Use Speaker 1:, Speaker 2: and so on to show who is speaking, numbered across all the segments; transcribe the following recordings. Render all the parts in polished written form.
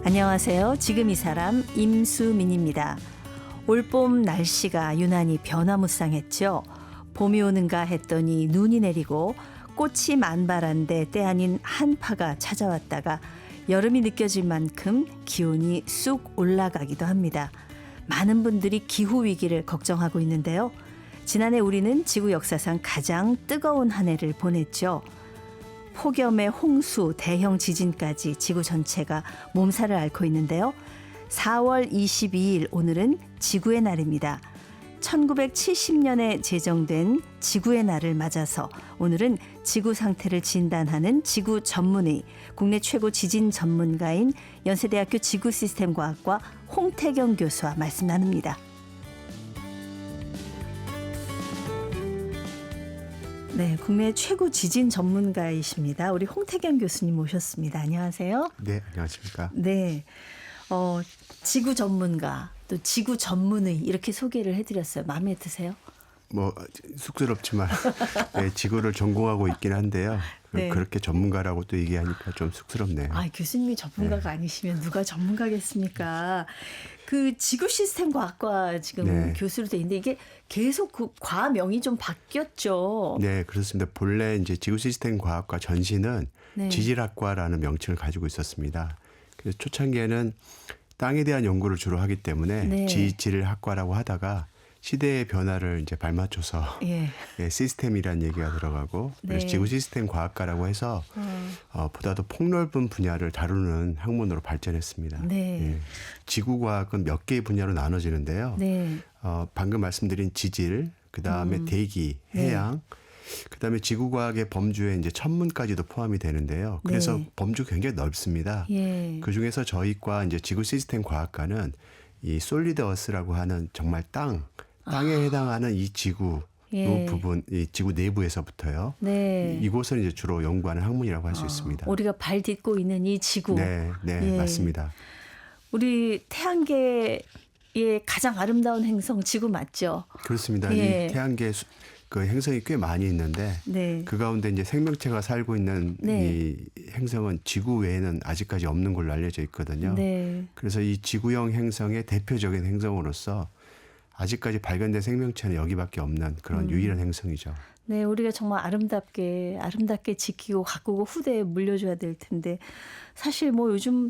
Speaker 1: 안녕하세요. 지금 이 사람 임수민입니다. 올봄 날씨가 유난히 변화무쌍했죠. 봄이 오는가 했더니 눈이 내리고 꽃이 만발한데 때 아닌 한파가 찾아왔다가 여름이 느껴질 만큼 기온이 쑥 올라가기도 합니다. 많은 분들이 기후위기를 걱정하고 있는데요. 지난해 우리는 지구 역사상 가장 뜨거운 한 해를 보냈죠. 폭염의 홍수, 대형 지진까지 지구 전체가 몸살을 앓고 있는데요. 4월 22일 오늘은 지구의 날입니다. 1970년에 제정된 지구의 날을 맞아서 오늘은 지구 상태를 진단하는 지구 전문의, 국내 최고 지진 전문가인 연세대학교 지구시스템과학과 홍태경 교수와 말씀 나눕니다. 네, 국내 최고 지진 전문가이십니다. 우리 홍태경 교수님 모셨습니다. 안녕하세요.
Speaker 2: 네, 안녕하십니까.
Speaker 1: 네, 지구 전문가 또 지구 전문의 이렇게 소개를 해드렸어요. 마음에 드세요?
Speaker 2: 뭐 쑥스럽지만 네, 지구를 전공하고 있긴 한데요.
Speaker 1: 네.
Speaker 2: 그렇게 전문가라고 또 얘기하니까 좀 쑥스럽네요.
Speaker 1: 아, 교수님이 전문가가 아니시면 누가 전문가겠습니까? 그 지구 시스템 과학과 지금 교수로 돼 있는데 이게 계속 그 과명이 좀 바뀌었죠.
Speaker 2: 네, 그렇습니다. 본래 이제 지구 시스템 과학과 전신은 지질학과라는 명칭을 가지고 있었습니다. 그래서 초창기에는 땅에 대한 연구를 주로 하기 때문에 지질학과라고 하다가 시대의 변화를 이제 발맞춰서 시스템이라는 얘기가 들어가고 그래서 지구 시스템 과학과라고 해서 보다도 폭넓은 분야를 다루는 학문으로 발전했습니다. 지구 과학은 몇 개의 분야로 나눠지는데요. 방금 말씀드린 지질, 그 다음에 대기, 해양, 그 다음에 지구 과학의 범주에 이제 천문까지도 포함이 되는데요. 그래서 범주가 굉장히 넓습니다. 그 중에서 저희과 이제 지구 시스템 과학과는 이 솔리드 어스라고 하는 정말 땅에 해당하는 이 지구 부분, 이 지구 내부에서부터요. 이곳을 이제 주로 연구하는 학문이라고 할 수 있습니다.
Speaker 1: 우리가 발 딛고 있는 이 지구.
Speaker 2: 네, 맞습니다.
Speaker 1: 우리 태양계의 가장 아름다운 행성 지구 맞죠?
Speaker 2: 그렇습니다. 이 태양계 그 행성이 꽤 많이 있는데 그 가운데 이제 생명체가 살고 있는 이 행성은 지구 외에는 아직까지 없는 걸로 알려져 있거든요. 그래서 이 지구형 행성의 대표적인 행성으로서 아직까지 발견된 생명체는 여기밖에 없는 그런 유일한 행성이죠.
Speaker 1: 네, 우리가 정말 아름답게 지키고 가꾸고 후대에 물려줘야 될 텐데 사실 뭐 요즘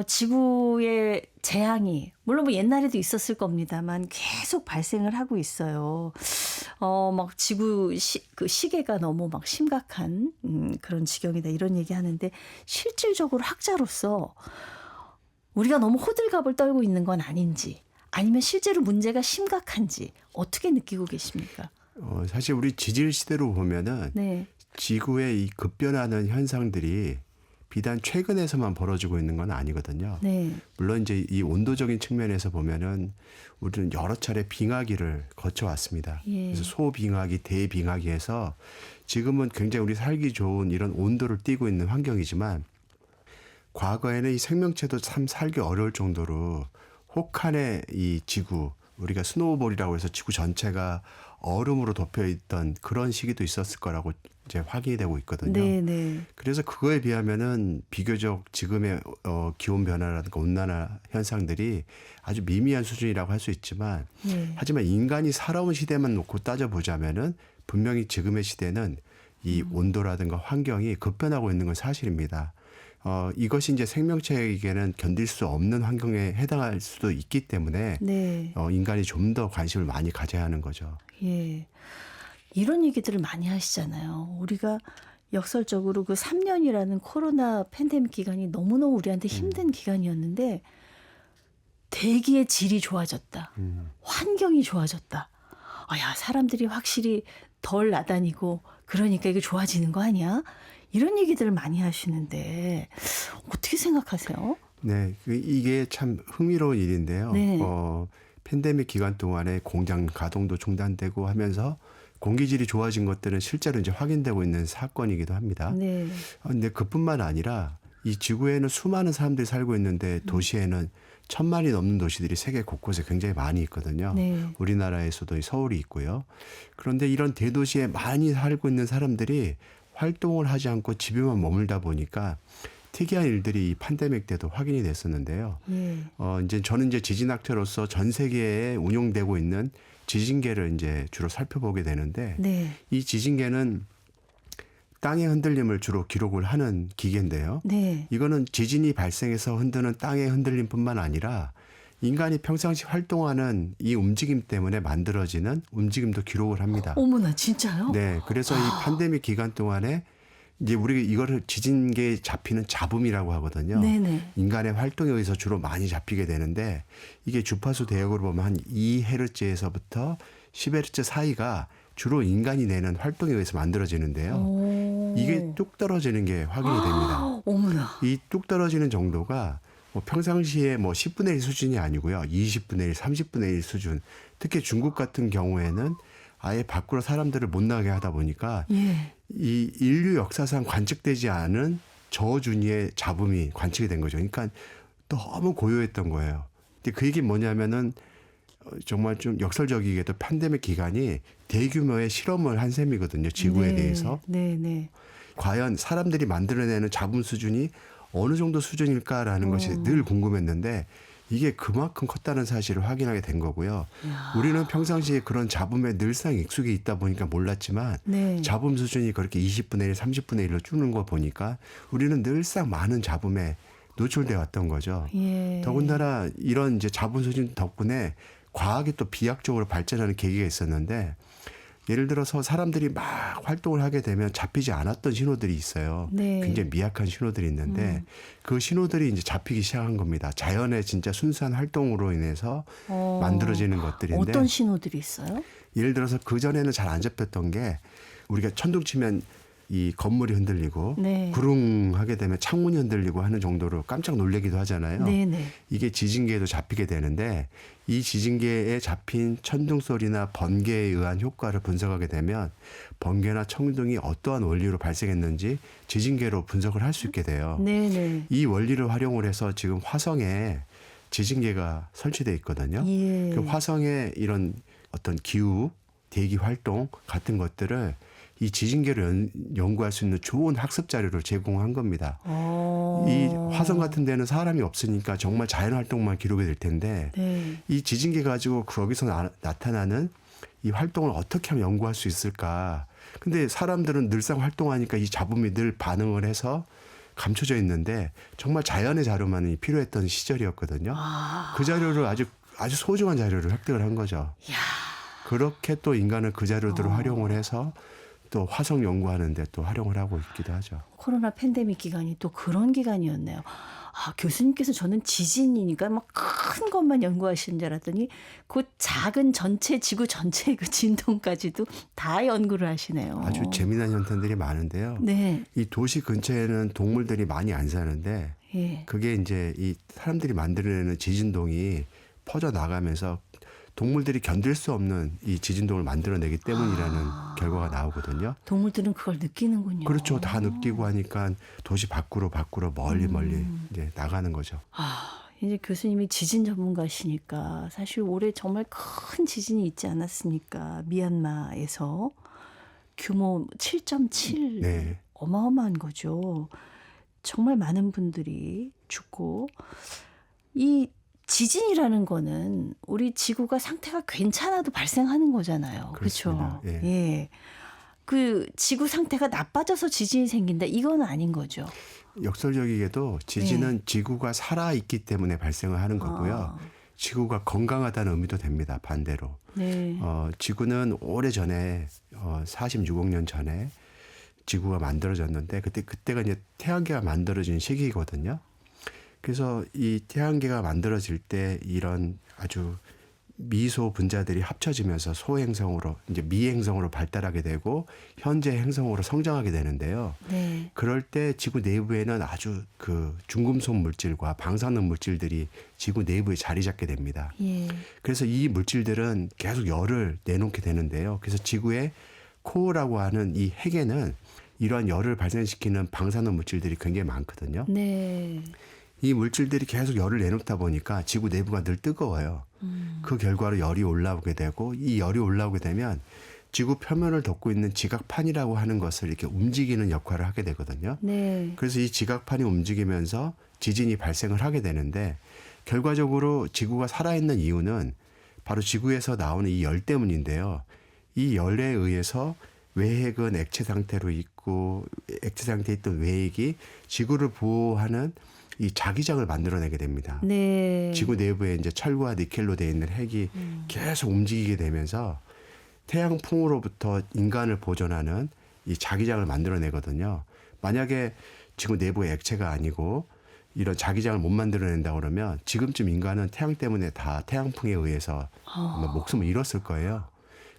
Speaker 1: 지구의 재앙이 물론 뭐 옛날에도 있었을 겁니다만 계속 발생을 하고 있어요. 막 지구 그 시계가 너무 막 심각한 그런 지경이다 이런 얘기 하는데 실질적으로 학자로서 우리가 너무 호들갑을 떨고 있는 건 아닌지 아니면 실제로 문제가 심각한지 어떻게 느끼고 계십니까?
Speaker 2: 사실 우리 지질 시대로 보면은 지구의 이 급변하는 현상들이 비단 최근에서만 벌어지고 있는 건 아니거든요. 물론 이제 이 온도적인 측면에서 보면은 우리는 여러 차례 빙하기를 거쳐왔습니다. 그래서 소빙하기, 대빙하기 해서 지금은 굉장히 우리 살기 좋은 이런 온도를 띠고 있는 환경이지만 과거에는 이 생명체도 참 살기 어려울 정도로 혹한의 이 지구, 우리가 스노우볼이라고 해서 지구 전체가 얼음으로 덮여 있던 그런 시기도 있었을 거라고 이제 확인이 되고 있거든요. 그래서 그거에 비하면은 비교적 지금의 기온 변화라든가 온난화 현상들이 아주 미미한 수준이라고 할 수 있지만 하지만 인간이 살아온 시대만 놓고 따져보자면은 분명히 지금의 시대는 이 온도라든가 환경이 급변하고 있는 건 사실입니다. 이것이 이제 생명체에게는 견딜 수 없는 환경에 해당할 수도 있기 때문에 인간이 좀 더 관심을 많이 가져야 하는 거죠.
Speaker 1: 이런 얘기들을 많이 하시잖아요. 우리가 역설적으로 그 3년이라는 코로나 팬데믹 기간이 너무너무 우리한테 힘든 기간이었는데 대기의 질이 좋아졌다. 환경이 좋아졌다. 야, 사람들이 확실히 덜 나다니고 그러니까 이게 좋아지는 거 아니야? 이런 얘기들을 많이 하시는데 어떻게 생각하세요?
Speaker 2: 네, 이게 참 흥미로운 일인데요. 팬데믹 기간 동안에 공장 가동도 중단되고 하면서 공기질이 좋아진 것들은 실제로 이제 확인되고 있는 사건이기도 합니다. 근데 그뿐만 아니라 이 지구에는 수많은 사람들이 살고 있는데 도시에는 1,000만이 넘는 도시들이 세계 곳곳에 굉장히 많이 있거든요. 우리나라에서도 서울이 있고요. 그런데 이런 대도시에 많이 살고 있는 사람들이 활동을 하지 않고 집에만 머물다 보니까 특이한 일들이 이 팬데믹 때도 확인이 됐었는데요.
Speaker 1: 예.
Speaker 2: 이제 저는 이제 지진학자로서 전 세계에 운용되고 있는 지진계를 이제 주로 살펴보게 되는데
Speaker 1: 네.
Speaker 2: 이 지진계는 땅의 흔들림을 주로 기록을 하는 기계인데요.
Speaker 1: 네.
Speaker 2: 이거는 지진이 발생해서 흔드는 땅의 흔들림뿐만 아니라 인간이 평상시 활동하는 이 움직임 때문에 만들어지는 움직임도 기록을 합니다.
Speaker 1: 어머나, 진짜요?
Speaker 2: 네. 그래서 이 팬데믹 기간 동안에 이제 우리가 이거를 지진계에 잡히는 잡음이라고 하거든요.
Speaker 1: 네네.
Speaker 2: 인간의 활동에 의해서 주로 많이 잡히게 되는데 이게 주파수 대역으로 보면 한 2헤르츠에서부터 10헤르츠 사이가 주로 인간이 내는 활동에 의해서 만들어지는데요.
Speaker 1: 오.
Speaker 2: 이게 뚝 떨어지는 게 확인이 됩니다.
Speaker 1: 어머나.
Speaker 2: 이 뚝 떨어지는 정도가 뭐 평상시에 뭐 10분의 1 수준이 아니고요. 20분의 1, 30분의 1 수준. 특히 중국 같은 경우에는 아예 밖으로 사람들을 못 나가게 하다 보니까
Speaker 1: 예.
Speaker 2: 이 인류 역사상 관측되지 않은 저준위의 잡음이 관측이 된 거죠. 그러니까 너무 고요했던 거예요. 근데 그 얘기는 뭐냐면은 정말 좀 역설적이게도 팬데믹 기간이 대규모의 실험을 한 셈이거든요. 지구에
Speaker 1: 네.
Speaker 2: 대해서.
Speaker 1: 네네.
Speaker 2: 과연 사람들이 만들어내는 잡음 수준이 어느 정도 수준일까라는 것이 늘 궁금했는데 이게 그만큼 컸다는 사실을 확인하게 된 거고요.
Speaker 1: 이야.
Speaker 2: 우리는 평상시에 그런 잡음에 늘상 익숙해 있다 보니까 몰랐지만
Speaker 1: 네.
Speaker 2: 잡음 수준이 그렇게 20분의 1, 30분의 1로 주는 거 보니까 우리는 늘상 많은 잡음에 노출돼 왔던 거죠.
Speaker 1: 예.
Speaker 2: 더군다나 이런 이제 잡음 수준 덕분에 과학이 또 비약적으로 발전하는 계기가 있었는데 예를 들어서 사람들이 막 활동을 하게 되면 잡히지 않았던 신호들이 있어요.
Speaker 1: 네.
Speaker 2: 굉장히 미약한 신호들이 있는데 그 신호들이 이제 잡히기 시작한 겁니다. 자연의 진짜 순수한 활동으로 인해서 만들어지는 것들인데
Speaker 1: 어떤 신호들이 있어요?
Speaker 2: 예를 들어서 그전에는 잘 안 잡혔던 게 우리가 천둥 치면 이 건물이 흔들리고
Speaker 1: 네.
Speaker 2: 구릉하게 되면 창문이 흔들리고 하는 정도로 깜짝 놀라기도 하잖아요.
Speaker 1: 네네.
Speaker 2: 이게 지진계에도 잡히게 되는데 이 지진계에 잡힌 천둥 소리나 번개에 의한 효과를 분석하게 되면 번개나 천둥이 어떠한 원리로 발생했는지 지진계로 분석을 할 수 있게 돼요.
Speaker 1: 네네.
Speaker 2: 이 원리를 활용을 해서 지금 화성에 지진계가 설치되어 있거든요.
Speaker 1: 예.
Speaker 2: 그 화성의 이런 어떤 기후, 대기 활동 같은 것들을 이 지진계를 연구할 수 있는 좋은 학습 자료를 제공한 겁니다. 이 화성 같은 데는 사람이 없으니까 정말 자연 활동만 기록이 될 텐데
Speaker 1: 네.
Speaker 2: 이 지진계 가지고 거기서 나타나는 이 활동을 어떻게 하면 연구할 수 있을까. 근데 사람들은 늘상 활동하니까 이 잡음이 늘 반응을 해서 감춰져 있는데 정말 자연의 자료만이 필요했던 시절이었거든요. 그 자료를 아주 소중한 자료를 획득을 한 거죠.
Speaker 1: 이야.
Speaker 2: 그렇게 또 인간은 그 자료들을 활용을 해서 또 화성 연구하는데 또 활용을 하고 있기도 하죠.
Speaker 1: 코로나 팬데믹 기간이 또 그런 기간이었네요. 교수님께서 저는 지진이니까 막 큰 것만 연구하시는 줄 알았더니 그 작은 전체 지구 전체의 그 진동까지도 다 연구를 하시네요.
Speaker 2: 아주 재미난 현상들이 많은데요.
Speaker 1: 네.
Speaker 2: 이 도시 근처에는 동물들이 많이 안 사는데
Speaker 1: 예.
Speaker 2: 그게 이제 이 사람들이 만들어내는 지진동이 퍼져 나가면서 동물들이 견딜 수 없는 이 지진동을 만들어내기 때문이라는 결과가 나오거든요.
Speaker 1: 동물들은 그걸 느끼는군요.
Speaker 2: 그렇죠. 다 느끼고 하니까 도시 밖으로 멀리 이제 나가는 거죠.
Speaker 1: 이제 교수님이 지진 전문가시니까 사실 올해 정말 큰 지진이 있지 않았습니까? 미얀마에서 규모 7.7
Speaker 2: 네.
Speaker 1: 어마어마한 거죠. 정말 많은 분들이 죽고 이 지진이라는 거는 우리 지구가 상태가 괜찮아도 발생하는 거잖아요. 그렇죠?
Speaker 2: 예.
Speaker 1: 예. 그 지구 상태가 나빠져서 지진이 생긴다. 이건 아닌 거죠.
Speaker 2: 역설적이게도 지진은 지구가 살아있기 때문에 발생을 하는 거고요. 지구가 건강하다는 의미도 됩니다. 반대로.
Speaker 1: 네.
Speaker 2: 지구는 오래전에 46억 년 전에 지구가 만들어졌는데 그때가 이제 태양계가 만들어진 시기거든요. 그래서 이 태양계가 만들어질 때 이런 아주 미소 분자들이 합쳐지면서 소행성으로 이제 미행성으로 발달하게 되고 현재 행성으로 성장하게 되는데요.
Speaker 1: 네.
Speaker 2: 그럴 때 지구 내부에는 아주 그 중금속 물질과 방사능 물질들이 지구 내부에 자리 잡게 됩니다.
Speaker 1: 예.
Speaker 2: 그래서 이 물질들은 계속 열을 내놓게 되는데요. 그래서 지구의 코어라고 하는 이 핵에는 이러한 열을 발생시키는 방사능 물질들이 굉장히 많거든요.
Speaker 1: 네.
Speaker 2: 이 물질들이 계속 열을 내놓다 보니까 지구 내부가 늘 뜨거워요. 그 결과로 열이 올라오게 되고 이 열이 올라오게 되면 지구 표면을 덮고 있는 지각판이라고 하는 것을 이렇게 움직이는 역할을 하게 되거든요.
Speaker 1: 네.
Speaker 2: 그래서 이 지각판이 움직이면서 지진이 발생을 하게 되는데 결과적으로 지구가 살아있는 이유는 바로 지구에서 나오는 이 열 때문인데요. 이 열에 의해서 외핵은 액체 상태로 있고 액체 상태에 있던 외핵이 지구를 보호하는 이 자기장을 만들어내게 됩니다.
Speaker 1: 네.
Speaker 2: 지구 내부에 이제 철과 니켈로 되어 있는 핵이 계속 움직이게 되면서 태양풍으로부터 인간을 보존하는 이 자기장을 만들어내거든요. 만약에 지구 내부의 액체가 아니고 이런 자기장을 못 만들어낸다 그러면 지금쯤 인간은 태양 때문에 다 태양풍에 의해서 아마 목숨을 잃었을 거예요.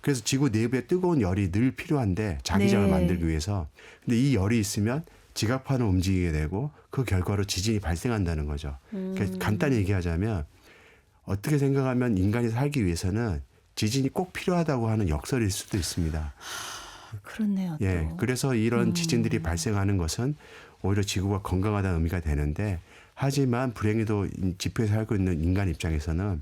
Speaker 2: 그래서 지구 내부에 뜨거운 열이 늘 필요한데 자기장을
Speaker 1: 네.
Speaker 2: 만들기 위해서. 근데 이 열이 있으면 지각판을 움직이게 되고 그 결과로 지진이 발생한다는 거죠. 그러니까 간단히 얘기하자면 어떻게 생각하면 인간이 살기 위해서는 지진이 꼭 필요하다고 하는 역설일 수도 있습니다.
Speaker 1: 그렇네요. 또.
Speaker 2: 예, 그래서 이런 지진들이 발생하는 것은 오히려 지구가 건강하다는 의미가 되는데 하지만 불행히도 지표에 살고 있는 인간 입장에서는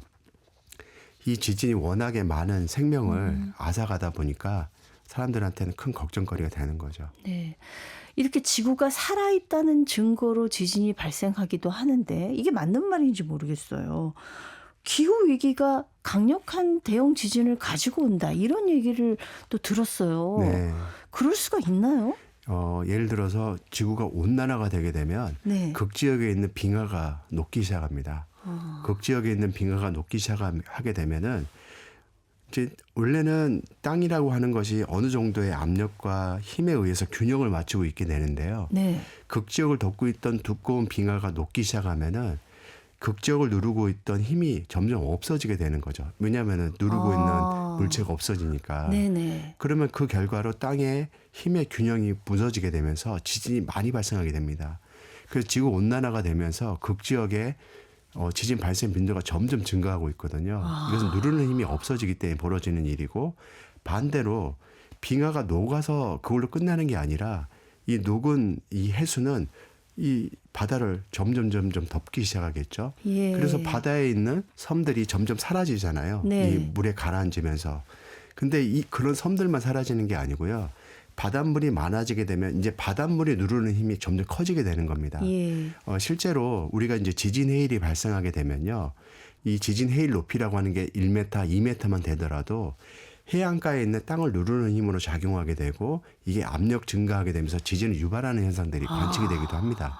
Speaker 2: 이 지진이 워낙에 많은 생명을 앗아가다 보니까 사람들한테는 큰 걱정거리가 되는 거죠.
Speaker 1: 네. 이렇게 지구가 살아있다는 증거로 지진이 발생하기도 하는데 이게 맞는 말인지 모르겠어요. 기후 위기가 강력한 대형 지진을 가지고 온다 이런 얘기를 또 들었어요.
Speaker 2: 네.
Speaker 1: 그럴 수가 있나요?
Speaker 2: 예를 들어서 지구가 온난화가 되게 되면
Speaker 1: 네.
Speaker 2: 극지역에 있는 빙하가 녹기 시작합니다. 극지역에 있는 빙하가 녹기 시작하게 되면은 이제 원래는 땅이라고 하는 것이 어느 정도의 압력과 힘에 의해서 균형을 맞추고 있게 되는데요.
Speaker 1: 네.
Speaker 2: 극지역을 덮고 있던 두꺼운 빙하가 녹기 시작하면은 극지역을 누르고 있던 힘이 점점 없어지게 되는 거죠. 왜냐하면은 누르고 있는 물체가 없어지니까.
Speaker 1: 네네.
Speaker 2: 그러면 그 결과로 땅의 힘의 균형이 무너지게 되면서 지진이 많이 발생하게 됩니다. 그래서 지구 온난화가 되면서 극지역에 지진 발생 빈도가 점점 증가하고 있거든요. 이것은 누르는 힘이 없어지기 때문에 벌어지는 일이고 반대로 빙하가 녹아서 그걸로 끝나는 게 아니라 이 녹은 이 해수는 이 바다를 점점 덮기 시작하겠죠.
Speaker 1: 예.
Speaker 2: 그래서 바다에 있는 섬들이 점점 사라지잖아요.
Speaker 1: 네.
Speaker 2: 이 물에 가라앉으면서. 근데 그런 섬들만 사라지는 게 아니고요. 바닷물이 많아지게 되면 이제 바닷물이 누르는 힘이 점점 커지게 되는 겁니다.
Speaker 1: 예.
Speaker 2: 실제로 우리가 이제 지진 해일이 발생하게 되면요. 이 지진 해일 높이라고 하는 게 1m, 2m만 되더라도 해안가에 있는 땅을 누르는 힘으로 작용하게 되고 이게 압력 증가하게 되면서 지진을 유발하는 현상들이 관측이 되기도 합니다.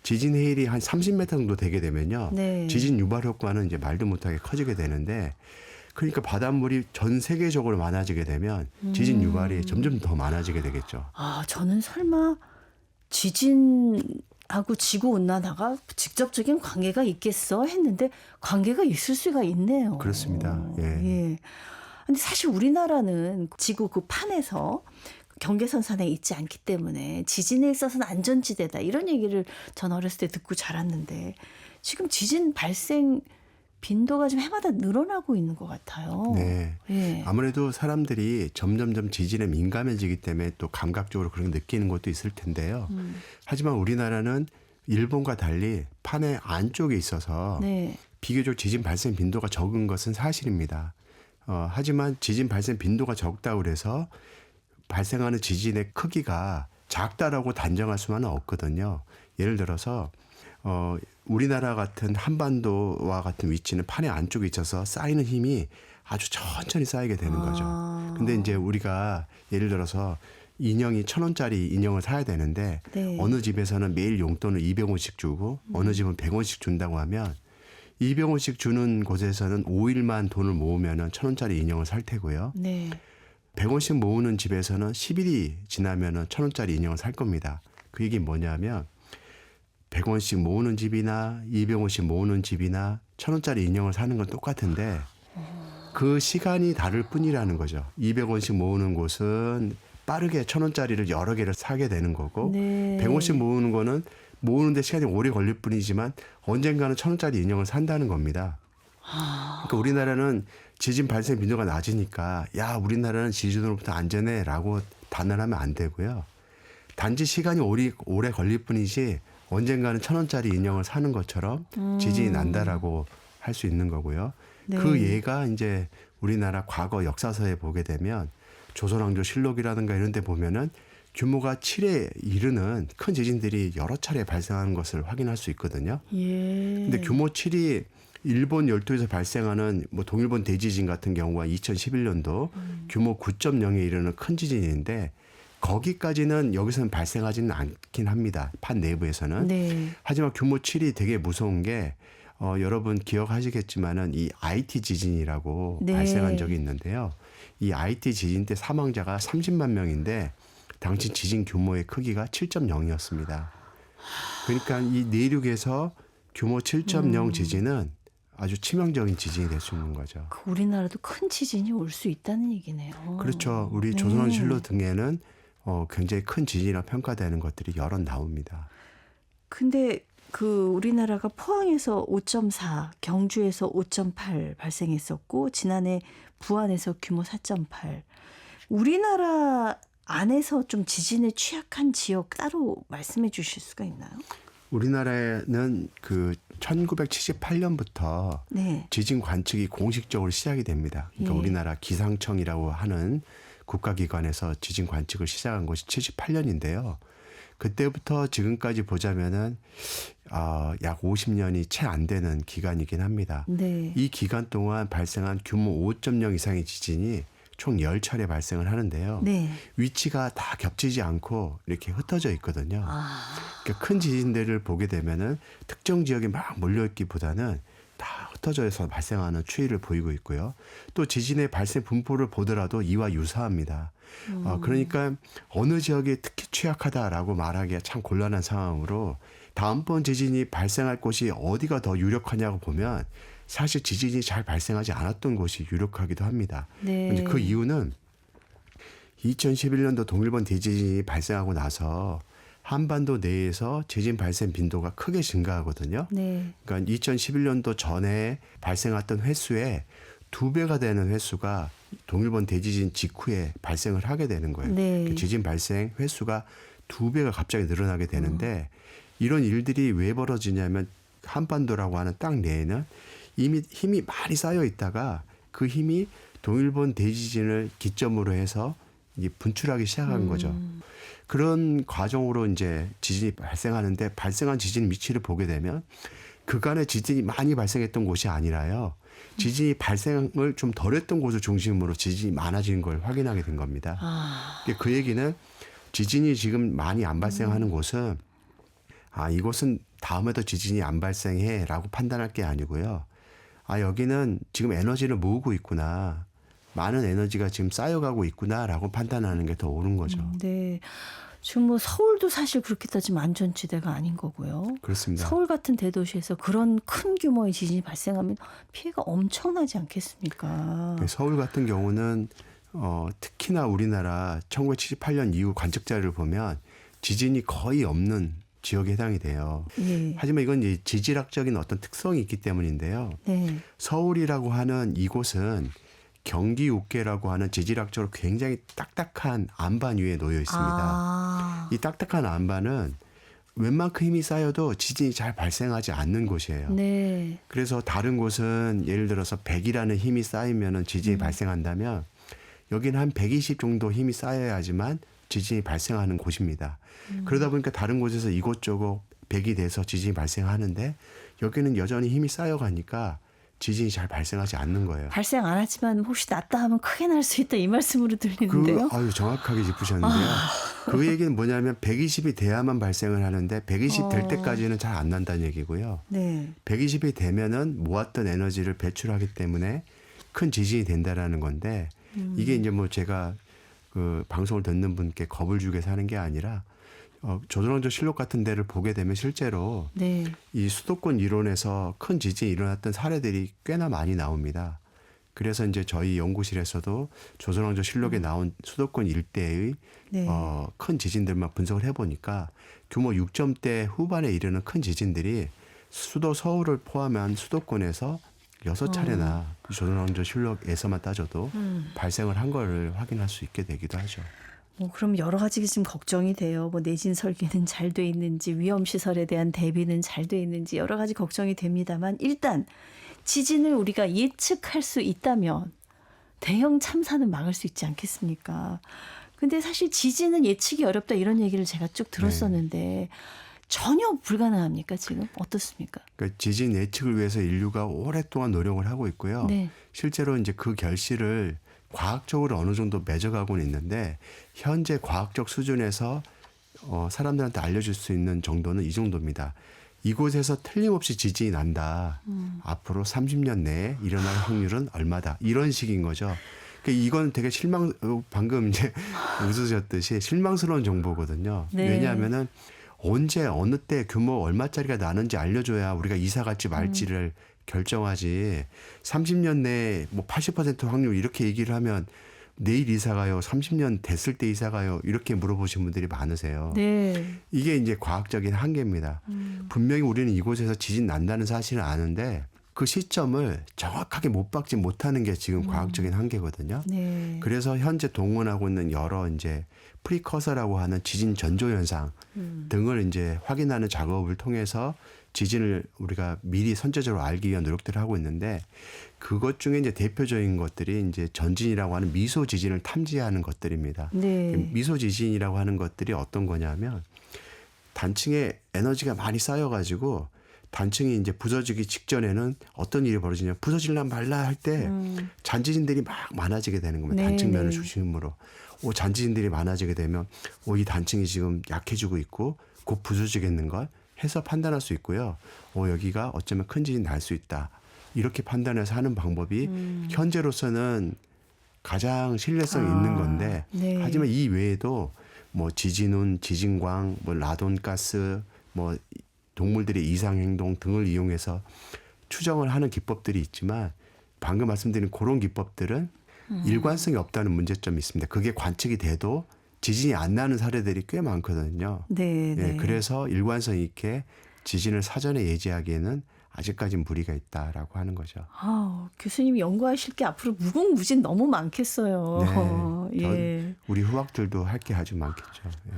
Speaker 2: 지진 해일이 한 30m 정도 되게 되면요.
Speaker 1: 네.
Speaker 2: 지진 유발 효과는 이제 말도 못하게 커지게 되는데 그러니까 바닷물이 전 세계적으로 많아지게 되면 지진 유발이 점점 더 많아지게 되겠죠.
Speaker 1: 저는 설마 지진하고 지구 온난화가 직접적인 관계가 있겠어 했는데 관계가 있을 수가 있네요.
Speaker 2: 그렇습니다. 예.
Speaker 1: 예. 근데 사실 우리나라는 지구 그 판에서 경계선상에 있지 않기 때문에 지진에 있어서는 안전지대다 이런 얘기를 전 어렸을 때 듣고 자랐는데 지금 지진 발생 빈도가 좀 해마다 늘어나고 있는 것 같아요.
Speaker 2: 네.
Speaker 1: 예.
Speaker 2: 아무래도 사람들이 점점 지진에 민감해지기 때문에 또 감각적으로 그런 걸 느끼는 것도 있을 텐데요. 하지만 우리나라는 일본과 달리 판의 안쪽에 있어서
Speaker 1: 네.
Speaker 2: 비교적 지진 발생 빈도가 적은 것은 사실입니다. 하지만 지진 발생 빈도가 적다고 해서 발생하는 지진의 크기가 작다라고 단정할 수만은 없거든요. 예를 들어서 우리나라 같은 한반도와 같은 위치는 판의 안쪽에 있어서 쌓이는 힘이 아주 천천히 쌓이게 되는 거죠. 근데 이제 우리가 예를 들어서 인형이 1,000원짜리 인형을 사야 되는데
Speaker 1: 네.
Speaker 2: 어느 집에서는 매일 용돈을 200원씩 주고 어느 집은 100원씩 준다고 하면 200원씩 주는 곳에서는 5일만 돈을 모으면 1,000원짜리 인형을 살 테고요.
Speaker 1: 네.
Speaker 2: 100원씩 모으는 집에서는 10일이 지나면 1,000원짜리 인형을 살 겁니다. 그 얘기 뭐냐면 100원씩 모으는 집이나 200원씩 모으는 집이나 1,000원짜리 인형을 사는 건 똑같은데 그 시간이 다를 뿐이라는 거죠. 200원씩 모으는 곳은 빠르게 1,000원짜리를 여러 개를 사게 되는 거고
Speaker 1: 네.
Speaker 2: 100원씩 모으는 거는 모으는데 시간이 오래 걸릴 뿐이지만 언젠가는 1,000원짜리 인형을 산다는 겁니다. 그러니까 우리나라는 지진 발생 빈도가 낮으니까 야 우리나라는 지진으로부터 안전해라고 단언하면 안 되고요. 단지 시간이 오래 걸릴 뿐이지 언젠가는 1,000원짜리 인형을 사는 것처럼 지진이 난다라고 할 수 있는 거고요.
Speaker 1: 네.
Speaker 2: 그 예가 이제 우리나라 과거 역사서에 보게 되면 조선왕조실록이라든가 이런 데 보면은 규모가 7에 이르는 큰 지진들이 여러 차례 발생하는 것을 확인할 수 있거든요. 근데 규모 7이 일본 열도에서 발생하는 뭐 동일본 대지진 같은 경우가 2011년도 규모 9.0에 이르는 큰 지진인데 거기까지는 여기서는 발생하지는 않긴 합니다. 판 내부에서는.
Speaker 1: 네.
Speaker 2: 하지만 규모 7이 되게 무서운 게 여러분 기억하시겠지만은 이 IT 지진이라고
Speaker 1: 네.
Speaker 2: 발생한 적이 있는데요. 이 IT 지진 때 사망자가 30만 명인데 당시 지진 규모의 크기가 7.0이었습니다. 그러니까 이 내륙에서 규모 7.0 지진은 아주 치명적인 지진이 될 수 있는 거죠.
Speaker 1: 우리나라도 큰 지진이 올 수 있다는 얘기네요.
Speaker 2: 그렇죠. 우리 조선왕실록 등에는 굉장히 큰 지진이라 평가되는 것들이 여러 나옵니다.
Speaker 1: 근데 우리나라가 포항에서 5.4, 경주에서 5.8 발생했었고 지난해 부안에서 규모 4.8. 우리나라 안에서 좀 지진에 취약한 지역 따로 말씀해 주실 수가 있나요?
Speaker 2: 우리나라에는 1978년부터
Speaker 1: 네.
Speaker 2: 지진 관측이 공식적으로 시작이 됩니다. 그러니까 우리나라 기상청이라고 하는 국가기관에서 지진 관측을 시작한 것이 78년인데요. 그때부터 지금까지 보자면은 약 50년이 채 안 되는 기간이긴 합니다.
Speaker 1: 네.
Speaker 2: 이 기간 동안 발생한 규모 5.0 이상의 지진이 총 10차례 발생을 하는데요.
Speaker 1: 네.
Speaker 2: 위치가 다 겹치지 않고 이렇게 흩어져 있거든요. 그러니까 큰 지진들을 보게 되면은 특정 지역에 막 몰려있기보다는 다 흩어져서 발생하는 추이를 보이고 있고요. 또 지진의 발생 분포를 보더라도 이와 유사합니다. 그러니까 어느 지역이 특히 취약하다라고 말하기가 참 곤란한 상황으로 다음번 지진이 발생할 곳이 어디가 더 유력하냐고 보면 사실 지진이 잘 발생하지 않았던 곳이 유력하기도 합니다.
Speaker 1: 네.
Speaker 2: 그 이유는 2011년도 동일본 대지진이 발생하고 나서 한반도 내에서 지진 발생 빈도가 크게 증가하거든요.
Speaker 1: 네.
Speaker 2: 그러니까 2011년도 전에 발생했던 횟수의 2배가 되는 횟수가 동일본 대지진 직후에 발생을 하게 되는 거예요.
Speaker 1: 네.
Speaker 2: 지진 발생 횟수가 2배가 갑자기 늘어나게 되는데 이런 일들이 왜 벌어지냐면 한반도라고 하는 땅 내에는 이미 힘이 많이 쌓여 있다가 그 힘이 동일본 대지진을 기점으로 해서 이게 분출하기 시작한 거죠. 그런 과정으로 이제 지진이 발생하는데 발생한 지진 위치를 보게 되면 그간의 지진이 많이 발생했던 곳이 아니라요. 지진이 발생을 좀 덜했던 곳을 중심으로 지진이 많아지는 걸 확인하게 된 겁니다. 그 얘기는 지진이 지금 많이 안 발생하는 곳은 이곳은 다음에도 지진이 안 발생해라고 판단할 게 아니고요. 여기는 지금 에너지를 모으고 있구나. 많은 에너지가 지금 쌓여가고 있구나라고 판단하는 게 더 옳은 거죠.
Speaker 1: 네. 지금 뭐 서울도 사실 그렇게 따지면 안전지대가 아닌 거고요.
Speaker 2: 그렇습니다.
Speaker 1: 서울 같은 대도시에서 그런 큰 규모의 지진이 발생하면 피해가 엄청나지 않겠습니까?
Speaker 2: 서울 같은 경우는 특히나 우리나라 1978년 이후 관측 자료를 보면 지진이 거의 없는 지역에 해당이 돼요.
Speaker 1: 예.
Speaker 2: 하지만 이건 이제 지질학적인 어떤 특성이 있기 때문인데요.
Speaker 1: 네.
Speaker 2: 서울이라고 하는 이곳은 경기 우계라고 하는 지질학적으로 굉장히 딱딱한 안반 위에 놓여 있습니다. 이 딱딱한 안반은 웬만큼 힘이 쌓여도 지진이 잘 발생하지 않는 곳이에요.
Speaker 1: 네.
Speaker 2: 그래서 다른 곳은 예를 들어서 100이라는 힘이 쌓이면 지진이 발생한다면 여기는 한 120 정도 힘이 쌓여야지만 지진이 발생하는 곳입니다. 그러다 보니까 다른 곳에서 이곳저곳 100이 돼서 지진이 발생하는데 여기는 여전히 힘이 쌓여가니까 지진이 잘 발생하지 않는 거예요.
Speaker 1: 발생 안 하지만 혹시 났다 하면 크게 날 수 있다 이 말씀으로 들리는데요.
Speaker 2: 정확하게 짚으셨는데요. 그 얘기는 뭐냐면 120이 돼야만 발생을 하는데 120 될 때까지는 잘 안 난다는 얘기고요.
Speaker 1: 네.
Speaker 2: 120이 되면은 모았던 에너지를 배출하기 때문에 큰 지진이 된다라는 건데 이게 이제 뭐 제가 그 방송을 듣는 분께 겁을 주게 사는 게 아니라 조선왕조실록 같은 데를 보게 되면 실제로
Speaker 1: 네.
Speaker 2: 이 수도권 이론에서 큰 지진이 일어났던 사례들이 꽤나 많이 나옵니다. 그래서 이제 저희 연구실에서도 조선왕조실록에 나온 수도권 일대의
Speaker 1: 네.
Speaker 2: 큰 지진들만 분석을 해보니까 규모 6점대 후반에 이르는 큰 지진들이 수도 서울을 포함한 수도권에서 6차례나 조선왕조실록에서만 따져도 발생을 한 거를 확인할 수 있게 되기도 하죠.
Speaker 1: 그럼 여러 가지 지금 걱정이 돼요. 내진 설계는 잘 돼 있는지, 위험 시설에 대한 대비는 잘 돼 있는지 여러 가지 걱정이 됩니다만 일단 지진을 우리가 예측할 수 있다면 대형 참사는 막을 수 있지 않겠습니까? 근데 사실 지진은 예측이 어렵다 이런 얘기를 제가 쭉 들었었는데 네. 전혀 불가능합니까 지금? 어떻습니까?
Speaker 2: 그러니까 지진 예측을 위해서 인류가 오랫동안 노력을 하고 있고요.
Speaker 1: 네.
Speaker 2: 실제로 이제 그 결실을 과학적으로 어느 정도 맺어가고는 있는데 현재 과학적 수준에서 사람들한테 알려줄 수 있는 정도는 이 정도입니다. 이곳에서 틀림없이 지진이 난다. 앞으로 30년 내에 일어날 확률은 얼마다. 이런 식인 거죠. 그러니까 이건 되게 방금 이제 웃으셨듯이 실망스러운 정보거든요. 네. 왜냐하면은 언제 어느 때 규모 얼마짜리가 나는지 알려줘야 우리가 이사 갈지 말지를 결정하지. 30년 내에 뭐 80% 확률 이렇게 얘기를 하면 내일 이사 가요. 30년 됐을 때 이사 가요. 이렇게 물어보신 분들이 많으세요.
Speaker 1: 네.
Speaker 2: 이게 이제 과학적인 한계입니다. 분명히 우리는 이곳에서 지진 난다는 사실은 아는데 그 시점을 정확하게 못 박지 못하는 게 지금 과학적인 한계거든요. 네. 그래서 현재 동원하고 있는 여러 이제 프리커서라고 하는 지진 전조 현상 등을 이제 확인하는 작업을 통해서 지진을 우리가 미리 선제적으로 알기 위한 노력들을 하고 있는데 그것 중에 이제 대표적인 것들이 이제 전진이라고 하는 미소 지진을 탐지하는 것들입니다. 네. 미소 지진이라고 하는 것들이 어떤 거냐면 단층에 에너지가 많이 쌓여가지고 단층이 이제 부서지기 직전에는 어떤 일이 벌어지냐 부서질라 말라 할 때 잔지진들이 막 많아지게 되는 겁니다. 네, 단층면을 네. 중심으로. 잔지진들이 많아지게 되면 이 단층이 지금 약해지고 있고 곧 부서지겠는걸 해서 판단할 수 있고요. 여기가 어쩌면 큰 지진 날 수 있다. 이렇게 판단해서 하는 방법이 현재로서는 가장 신뢰성이 있는 건데 네. 하지만 이 외에도 뭐 지진운, 지진광, 뭐 라돈가스, 뭐 동물들의 이상 행동 등을 이용해서 추정을 하는 기법들이 있지만 방금 말씀드린 그런 기법들은 일관성이 없다는 문제점이 있습니다. 그게 관측이 돼도 지진이 안 나는 사례들이 꽤 많거든요. 네, 네. 그래서 일관성 있게 지진을 사전에 예지하기에는 아직까지는 무리가 있다라고 하는 거죠.
Speaker 1: 교수님이 연구하실 게 앞으로 무궁무진 너무 많겠어요.
Speaker 2: 네, 예. 우리 후학들도 할 게 아주 많겠죠. 예.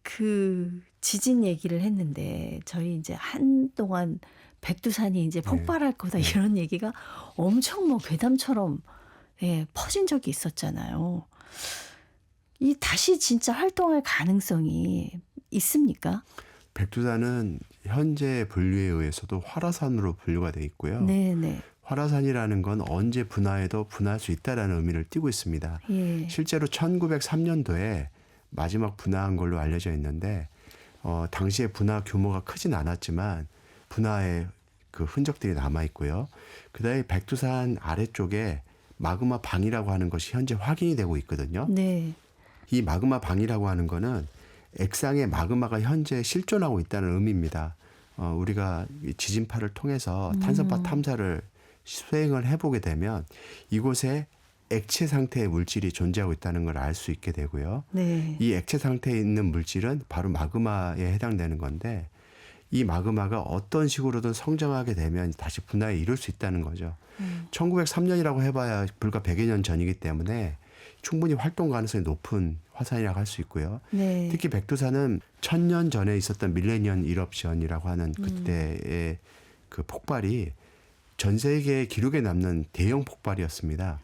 Speaker 1: 그 지진 얘기를 했는데 저희 이제 한동안 백두산이 이제 폭발할 거다 이런 얘기가 엄청 뭐 괴담처럼 퍼진 적이 있었잖아요. 이 다시 진짜 활동할 가능성이 있습니까?
Speaker 2: 백두산은 현재 분류에 의해서도 활화산으로 분류가 돼 있고요. 네네. 활화산이라는 건 언제 분화해도 분화할 수 있다라는 의미를 띠고 있습니다. 예. 실제로 1903년도에 마지막 분화한 걸로 알려져 있는데 당시에 분화 규모가 크진 않았지만 분화의 그 흔적들이 남아 있고요. 그다음에 백두산 아래쪽에 마그마 방이라고 하는 것이 현재 확인이 되고 있거든요. 네. 이 마그마 방이라고 하는 거는 액상의 마그마가 현재 실존하고 있다는 의미입니다. 우리가 지진파를 통해서 탄성파 탐사를 수행을 해보게 되면 이곳에 액체 상태의 물질이 존재하고 있다는 걸 알 수 있게 되고요. 네. 이 액체 상태에 있는 물질은 바로 마그마에 해당되는 건데 이 마그마가 어떤 식으로든 성장하게 되면 다시 분화에 이룰 수 있다는 거죠. 1903년이라고 해봐야 불과 100여 년 전이기 때문에 충분히 활동 가능성이 높은 화산이라고 할 수 있고요. 네. 특히 백두산은 1000년 전에 있었던 밀레니엄 이럽션이라고 하는 그때의 그 폭발이 전 세계 기록에 남는 대형 폭발이었습니다.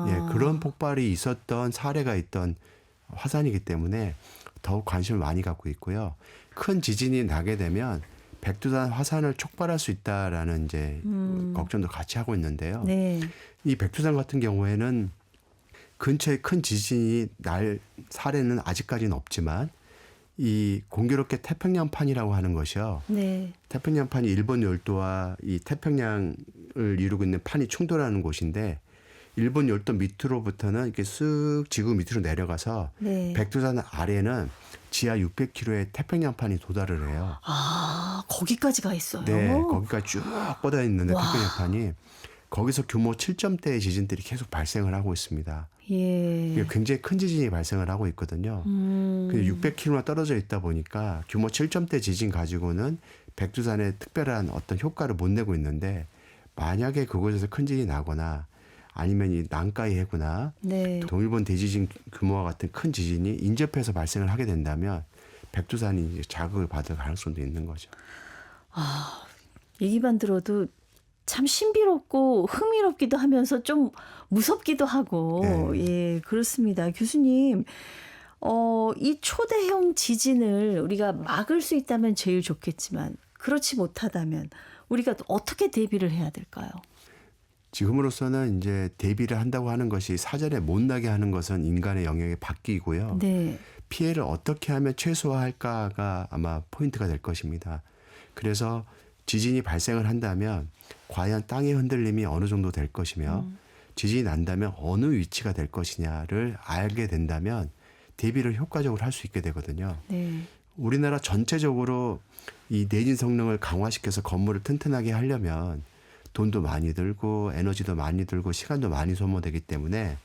Speaker 2: 예, 그런 폭발이 있었던 사례가 있던 화산이기 때문에 더욱 관심을 많이 갖고 있고요. 큰 지진이 나게 되면 백두산 화산을 촉발할 수 있다라는 이제 걱정도 같이 하고 있는데요. 네. 이 백두산 같은 경우에는 근처에 큰 지진이 날 사례는 아직까지는 없지만 이 공교롭게 태평양판이라고 하는 것이요. 네. 태평양판이 일본 열도와 이 태평양을 이루고 있는 판이 충돌하는 곳인데 일본 열도 밑으로부터는 이렇게 쓱 지구 밑으로 내려가서 네. 백두산 아래는 지하 600km의 태평양판이 도달을 해요.
Speaker 1: 거기까지 가 있어요?
Speaker 2: 네. 거기까지 쭉 뻗어 있는데 태평양판이 거기서 규모 7점대의 지진들이 계속 발생을 하고 있습니다. 예. 굉장히 큰 지진이 발생을 하고 있거든요. 600km나 떨어져 있다 보니까 규모 7점대 지진 가지고는 백두산에 특별한 어떤 효과를 못 내고 있는데 만약에 그곳에서 큰 지진이 나거나 아니면 이 난카이 해구나 네. 동일본 대지진 규모와 같은 큰 지진이 인접해서 발생을 하게 된다면 백두산이 이제 자극을 받을 가능성도 있는 거죠.
Speaker 1: 얘기만 들어도 참 신비롭고 흥미롭기도 하면서 좀 무섭기도 하고 예, 그렇습니다. 교수님, 이 초대형 지진을 우리가 막을 수 있다면 제일 좋겠지만 그렇지 못하다면 우리가 어떻게 대비를 해야 될까요?
Speaker 2: 지금으로서는 이제 대비를 한다고 하는 것이 사전에 못 나게 하는 것은 인간의 영역에 바뀌고요.
Speaker 1: 네.
Speaker 2: 피해를 어떻게 하면 최소화할까가 아마 포인트가 될 것입니다. 그래서 지진이 발생을 한다면 과연 땅의 흔들림이 어느 정도 될 것이며 지진이 난다면 어느 위치가 될 것이냐를 알게 된다면 대비를 효과적으로 할 수 있게 되거든요.
Speaker 1: 네.
Speaker 2: 우리나라 전체적으로 이 내진 성능을 강화시켜서 건물을 튼튼하게 하려면 돈도 많이 들고 에너지도 많이 들고 시간도 많이 소모되기 때문에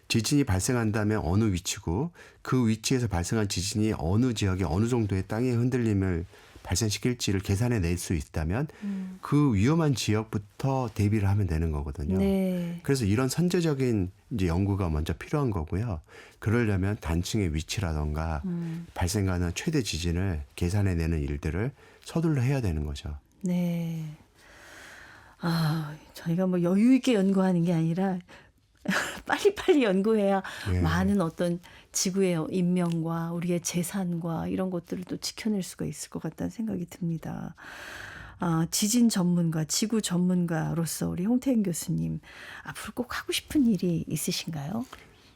Speaker 2: 지진이 발생한다면 어느 위치고 그 위치에서 발생한 지진이 어느 지역에 어느 정도의 땅의 흔들림을 발생시킬지를 계산해 낼 수 있다면 그 위험한 지역부터 대비를 하면 되는 거거든요.
Speaker 1: 네.
Speaker 2: 그래서 이런 선제적인 이제 연구가 먼저 필요한 거고요. 그러려면 단층의 위치라던가 발생하는 최대 지진을 계산해 내는 일들을 서둘러 해야 되는 거죠.
Speaker 1: 네. 저희가 뭐 여유 있게 연구하는 게 아니라 빨리빨리 연구해야 많은 어떤 지구의 인명과 우리의 재산과 이런 것들을 또 지켜낼 수가 있을 것 같다는 생각이 듭니다. 지진 전문가, 지구 전문가로서 우리 홍태경 교수님 앞으로 꼭 하고 싶은 일이 있으신가요?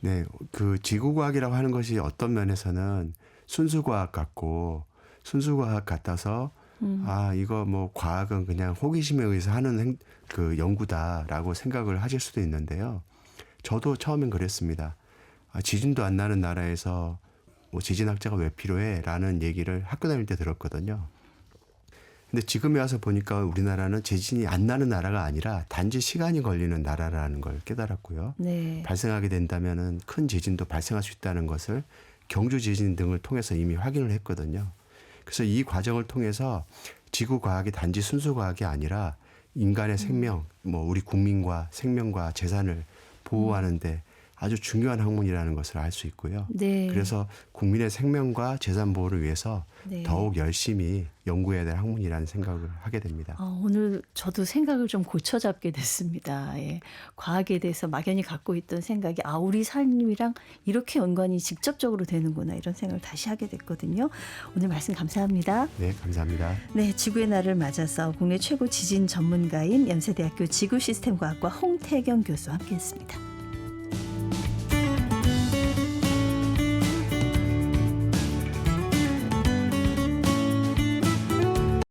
Speaker 2: 네, 그 지구과학이라고 하는 것이 어떤 면에서는 순수과학 같고 순수과학 같아서 이거 뭐 과학은 그냥 호기심에 의해서 하는 그 연구다라고 생각을 하실 수도 있는데요. 저도 처음엔 그랬습니다. 지진도 안 나는 나라에서 뭐 지진학자가 왜 필요해?라는 얘기를 학교 다닐 때 들었거든요. 근데 지금에 와서 보니까 우리나라는 지진이 안 나는 나라가 아니라 단지 시간이 걸리는 나라라는 걸 깨달았고요.
Speaker 1: 네.
Speaker 2: 발생하게 된다면은 큰 지진도 발생할 수 있다는 것을 경주 지진 등을 통해서 이미 확인을 했거든요. 그래서 이 과정을 통해서 지구 과학이 단지 순수 과학이 아니라 인간의 생명, 뭐 우리 국민과 생명과 재산을 보호하는데 아주 중요한 학문이라는 것을 알 수 있고요.
Speaker 1: 네.
Speaker 2: 그래서 국민의 생명과 재산 보호를 위해서 더욱 열심히 연구해야 될 학문이라는 생각을 하게 됩니다.
Speaker 1: 오늘 저도 생각을 좀 고쳐잡게 됐습니다. 예. 과학에 대해서 막연히 갖고 있던 생각이 우리 삶이랑 이렇게 연관이 직접적으로 되는구나 이런 생각을 다시 하게 됐거든요. 오늘 말씀 감사합니다.
Speaker 2: 네, 감사합니다.
Speaker 1: 네, 지구의 날을 맞아서 국내 최고 지진 전문가인 연세대학교 지구시스템과학과 홍태경 교수와 함께했습니다.